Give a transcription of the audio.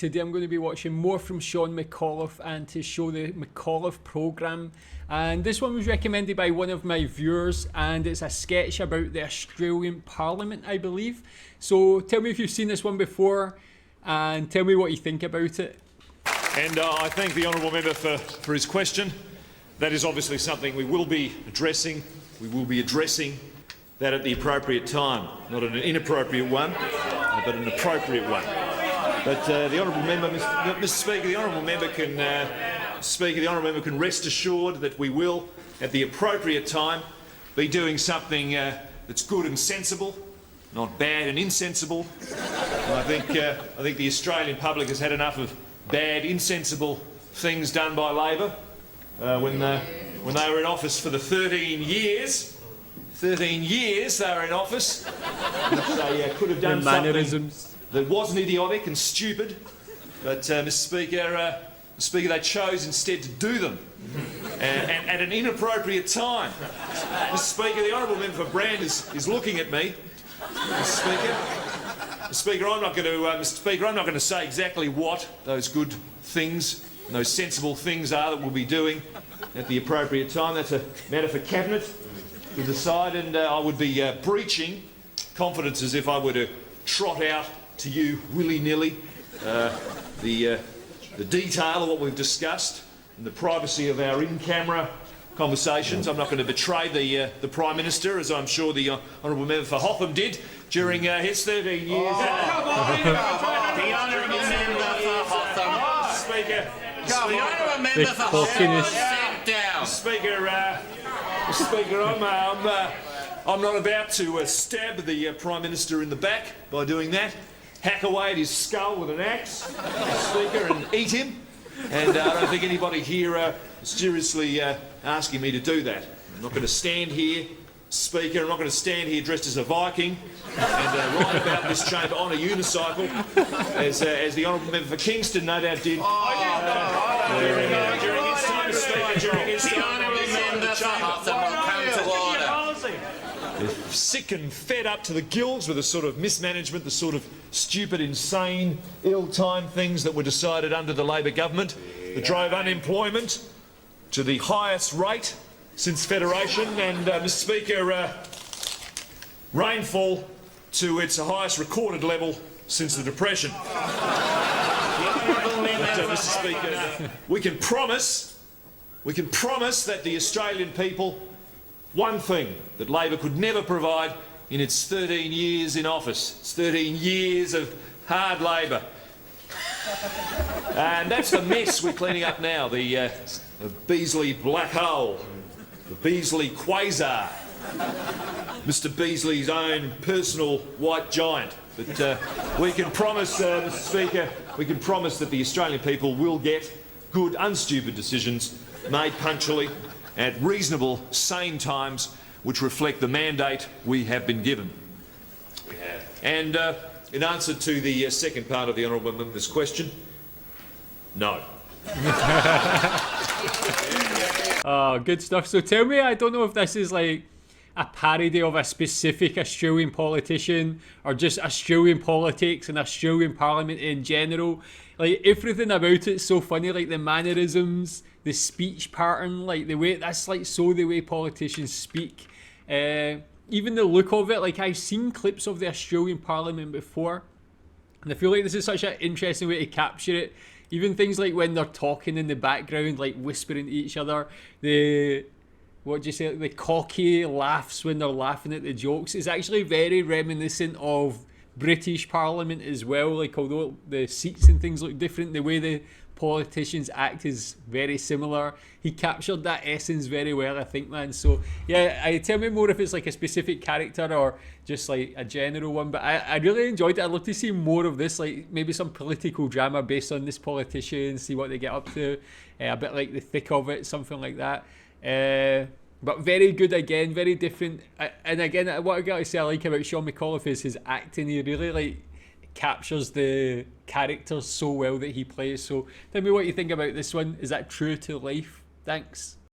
today I'm going to be watching more from Shaun Micallef and to show the Micallef programme. And this one was recommended by one of my viewers, and it's a sketch about the Australian Parliament, I believe. So tell me if you've seen this one before and tell me what you think about it. And I thank the honourable member for his question. That is obviously something we will be addressing. We will be addressing that at the appropriate time, not an inappropriate one, but an appropriate one. But the honourable member, Mr. Speaker, the honourable member can rest assured that we will, at the appropriate time, be doing something that's good and sensible, not bad and insensible. And I think the Australian public has had enough of bad, insensible things done by Labor when they were in office for the 13 years. 13 years they were in office, which they could have done something that wasn't idiotic and stupid, but Mr. Speaker, they chose instead to do them, and at an inappropriate time. Mr. Speaker, the honourable member for Brand is looking at me. Mr. Speaker, I'm not going to say exactly what those good things, those sensible things are that we'll be doing at the appropriate time. That's a matter for Cabinet to decide, and I would be breaching confidences if I were to trot out to you willy-nilly the detail of what we've discussed in the privacy of our in-camera conversations. I'm not going to betray the Prime Minister, as I'm sure the honourable member for Hotham did during his 13 years. The honourable member for Hotham. Speaker. The honourable member for Hotham, sit down. Speaker, I'm not about to stab the Prime Minister in the back by doing that. Hack away at his skull with an axe, Speaker, and eat him. And I don't think anybody here is seriously asking me to do that. I'm not going to stand here, Speaker, I'm not going to stand here dressed as a Viking and ride about this chamber on a unicycle, as the honourable member for Kingston no doubt did during his time, Speaker, during his time. The honourable member for Hotham will come to order. They're sick and fed up to the gills with the sort of mismanagement, the sort of stupid, insane, ill-timed things that were decided under the Labor government that drove unemployment to the highest rate since Federation, and, Mr. Speaker, rainfall to its highest recorded level since the Depression. Mr. Speaker, we can promise that the Australian people one thing that Labor could never provide in its 13 years in office. It's 13 years of hard labour. And that's the mess we're cleaning up now, the Beasley black hole, the Beasley quasar, Mr. Beasley's own personal white giant. But we can promise, Mr. Speaker, we can promise that the Australian people will get good, unstupid decisions made punctually at reasonable, sane times which reflect the mandate we have been given. And in answer to the second part of the honourable member's question, no. Oh, good stuff. So tell me, I don't know if this is like a parody of a specific Australian politician or just Australian politics and Australian Parliament in general. Like, everything about it's so funny, like the mannerisms, the speech pattern, like the way, that's like so the way politicians speak. Even the look of it, like I've seen clips of the Australian Parliament before, and I feel like this is such an interesting way to capture it. Even things like when they're talking in the background, like whispering to each other, the cocky laughs when they're laughing at the jokes is actually very reminiscent of British Parliament as well. Like, although the seats and things look different, the way the politicians act is very similar. He captured that essence very well, I think, man. So yeah, tell me more if it's like a specific character or just like a general one, but I really enjoyed it. I'd love to see more of this, like maybe some political drama based on this politician, see what they get up to, a bit like the thick of it, something like that. But very good again, very different. And again, what I gotta say I like about Shaun Micallef is his acting. He really like captures the characters so well that he plays. So tell me what you think about this one. Is that true to life? Thanks.